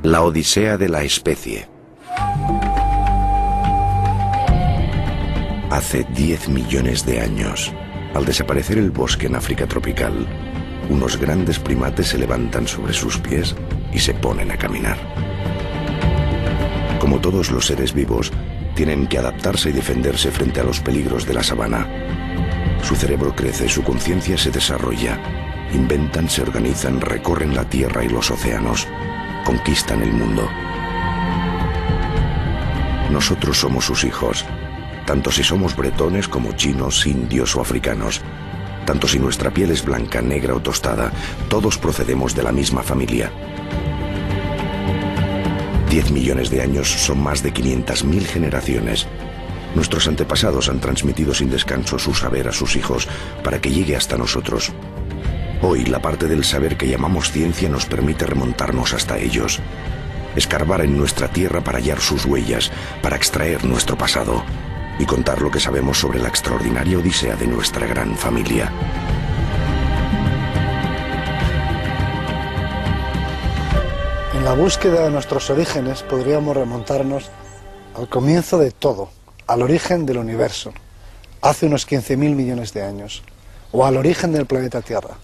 La odisea de la especie. Hace 10 millones de años, al desaparecer el bosque en África tropical, unos grandes primates se levantan sobre sus pies y se ponen a caminar. Como todos los seres vivos, tienen que adaptarse y defenderse frente a los peligros de la sabana. Su cerebro crece, su conciencia se desarrolla. Inventan, se organizan, recorren la tierra y los océanos. Conquistan el mundo. Nosotros somos sus hijos, tanto si somos bretones como chinos, indios o africanos. Tanto si nuestra piel es blanca, negra o tostada, todos procedemos de la misma familia. 10 millones de años son más de 500.000 generaciones. Nuestros antepasados han transmitido sin descanso su saber a sus hijos para que llegue hasta nosotros. Hoy, la parte del saber que llamamos ciencia nos permite remontarnos hasta ellos, escarbar en nuestra tierra para hallar sus huellas, para extraer nuestro pasado y contar lo que sabemos sobre la extraordinaria odisea de nuestra gran familia. En la búsqueda de nuestros orígenes podríamos remontarnos al comienzo de todo, al origen del universo, hace unos 15.000 millones de años, o al origen del planeta Tierra,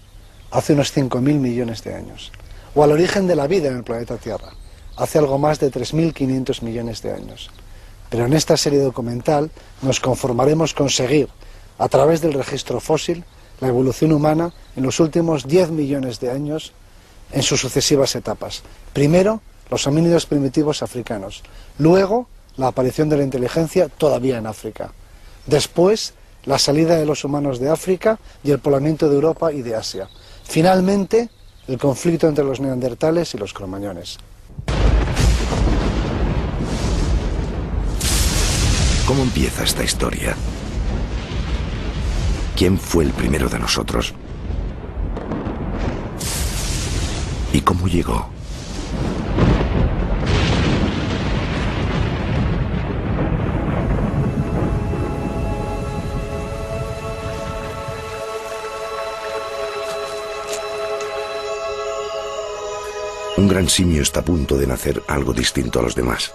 hace unos 5.000 millones de años, o al origen de la vida en el planeta Tierra, hace algo más de 3.500 millones de años. Pero en esta serie documental nos conformaremos con seguir, a través del registro fósil, la evolución humana en los últimos 10 millones de años en sus sucesivas etapas. Primero, los homínidos primitivos africanos. Luego, la aparición de la inteligencia todavía en África. Después, la salida de los humanos de África y el poblamiento de Europa y de Asia. Finalmente, el conflicto entre los neandertales y los cromañones. ¿Cómo empieza esta historia? ¿Quién fue el primero de nosotros? ¿Y cómo llegó? Un gran simio está a punto de nacer algo distinto a los demás.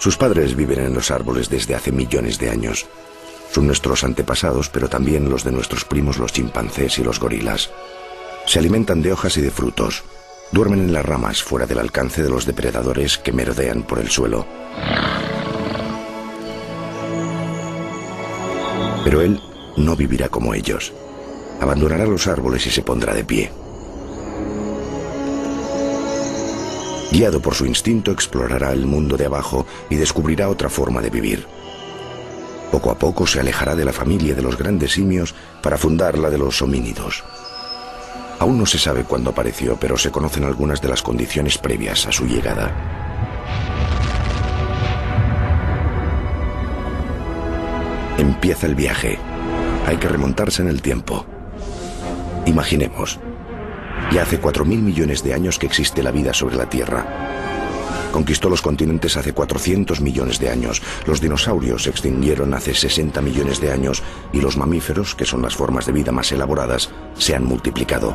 Sus padres viven en los árboles desde hace millones de años. Son nuestros antepasados, pero también los de nuestros primos los chimpancés y los gorilas. Se alimentan de hojas y de frutos. Duermen en las ramas, fuera del alcance de los depredadores que merodean por el suelo. Pero él no vivirá como ellos. Abandonará los árboles y se pondrá de pie. Guiado por su instinto, explorará el mundo de abajo y descubrirá otra forma de vivir. Poco a poco se alejará de la familia de los grandes simios para fundar la de los homínidos. Aún no se sabe cuándo apareció, pero se conocen algunas de las condiciones previas a su llegada. Empieza el viaje. Hay que remontarse en el tiempo. Imaginemos. Ya hace 4.000 millones de años que existe la vida sobre la Tierra. Conquistó los continentes hace 400 millones de años. Los dinosaurios se extinguieron hace 60 millones de años y los mamíferos, que son las formas de vida más elaboradas, se han multiplicado.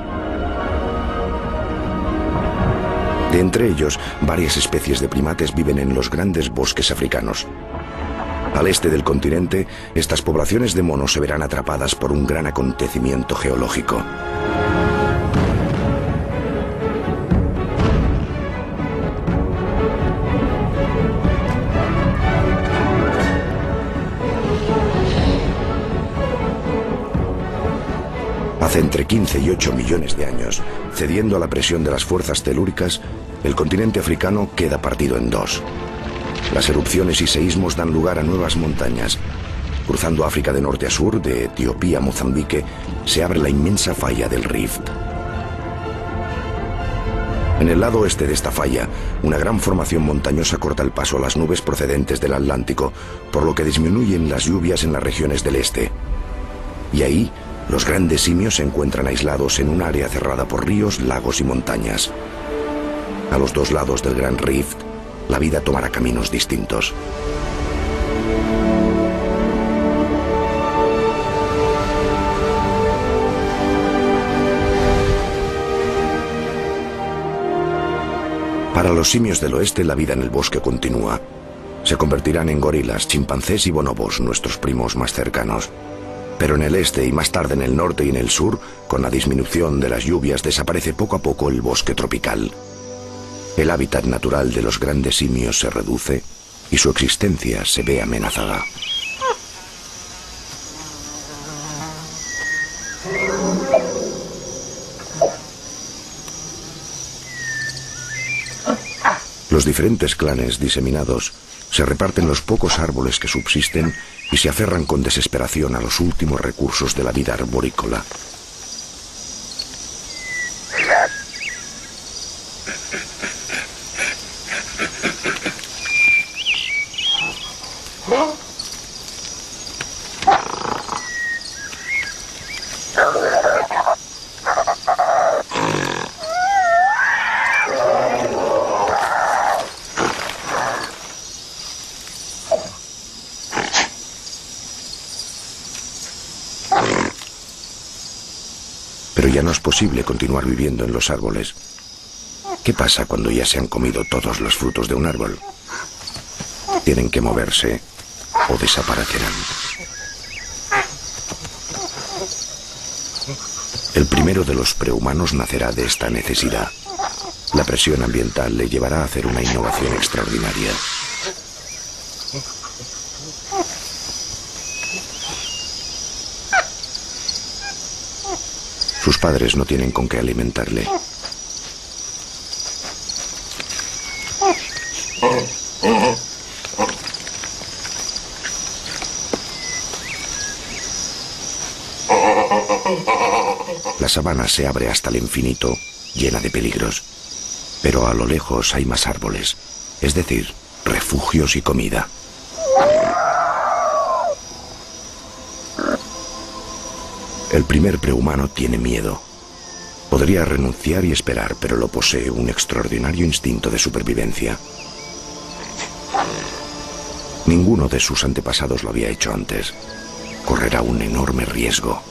De entre ellos, varias especies de primates viven en los grandes bosques africanos. Al este del continente, estas poblaciones de monos se verán atrapadas por un gran acontecimiento geológico. Hace entre 15 y 8 millones de años, cediendo a la presión de las fuerzas telúricas, el continente africano queda partido en dos. Las erupciones y seísmos dan lugar a nuevas montañas. Cruzando África de norte a sur, de Etiopía a Mozambique, se abre la inmensa falla del Rift. En el lado oeste de esta falla, una gran formación montañosa corta el paso a las nubes procedentes del Atlántico, por lo que disminuyen las lluvias en las regiones del este. Y ahí, los grandes simios se encuentran aislados en un área cerrada por ríos, lagos y montañas. A los dos lados del Gran Rift, la vida tomará caminos distintos. Para los simios del oeste, la vida en el bosque continúa. Se convertirán en gorilas, chimpancés y bonobos, nuestros primos más cercanos. Pero en el este y más tarde en el norte y en el sur, con la disminución de las lluvias, desaparece poco a poco el bosque tropical. El hábitat natural de los grandes simios se reduce y su existencia se ve amenazada. Los diferentes clanes diseminados se reparten los pocos árboles que subsisten y se aferran con desesperación a los últimos recursos de la vida arborícola. Pero ya no es posible continuar viviendo en los árboles. ¿Qué pasa cuando ya se han comido todos los frutos de un árbol? Tienen que moverse o desaparecerán. El primero de los prehumanos nacerá de esta necesidad. La presión ambiental le llevará a hacer una innovación extraordinaria. Sus padres no tienen con qué alimentarle. La sabana se abre hasta el infinito, llena de peligros. Pero a lo lejos hay más árboles, es decir, refugios y comida. El primer prehumano tiene miedo. Podría renunciar y esperar, pero lo posee un extraordinario instinto de supervivencia. Ninguno de sus antepasados lo había hecho antes. Correrá un enorme riesgo.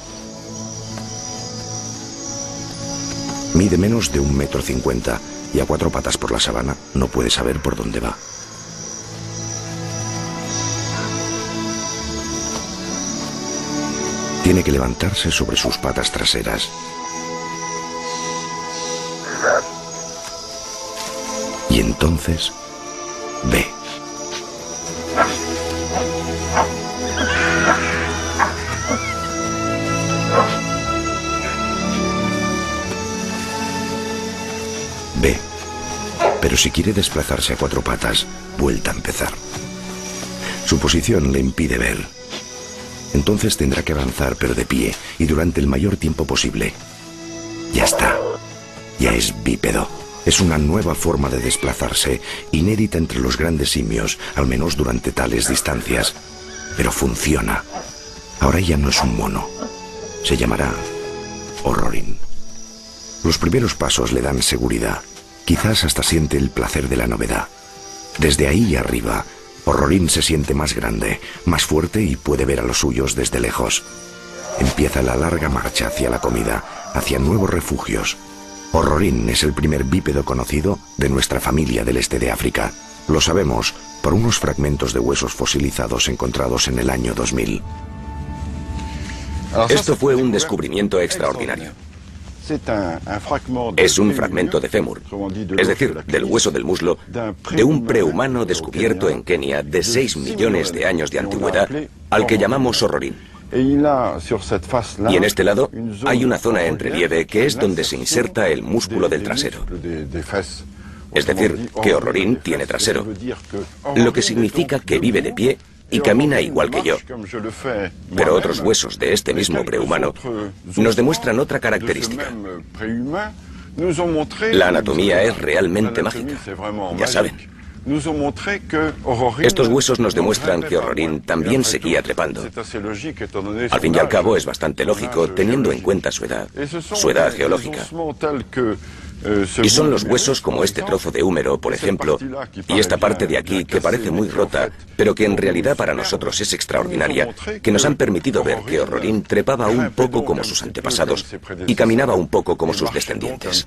Mide menos de 1,50 m y a 4 patas por la sabana no puede saber por dónde va. Tiene que levantarse sobre sus patas traseras. Y entonces ve. Ve. Pero si quiere desplazarse a 4 patas, vuelta a empezar. Su posición le impide ver. Entonces tendrá que avanzar, pero de pie, y durante el mayor tiempo posible. Ya está. Ya es bípedo. Es una nueva forma de desplazarse, inédita entre los grandes simios, al menos durante tales distancias. Pero funciona. Ahora ya no es un mono. Se llamará Orrorin. Los primeros pasos le dan seguridad. Quizás hasta siente el placer de la novedad. Desde ahí arriba, Orrorin se siente más grande, más fuerte y puede ver a los suyos desde lejos. Empieza la larga marcha hacia la comida, hacia nuevos refugios. Orrorin es el primer bípedo conocido de nuestra familia del este de África. Lo sabemos por unos fragmentos de huesos fosilizados encontrados en el año 2000. Esto fue un descubrimiento extraordinario. Es un fragmento de fémur, es decir, del hueso del muslo de un prehumano descubierto en Kenia de 6 millones de años de antigüedad, al que llamamos Orrorin. Y en este lado hay una zona en relieve que es donde se inserta el músculo del trasero. Es decir, que Orrorin tiene trasero, lo que significa que vive de pie y camina igual que yo. Pero otros huesos de este mismo prehumano nos demuestran otra característica. La anatomía es realmente mágica, ya saben. Estos huesos nos demuestran que Orrorin también seguía trepando. Al fin y al cabo es bastante lógico teniendo en cuenta su edad geológica. Y son los huesos como este trozo de húmero, por ejemplo, y esta parte de aquí que parece muy rota, pero que en realidad para nosotros es extraordinaria, que nos han permitido ver que Orrorin trepaba un poco como sus antepasados y caminaba un poco como sus descendientes.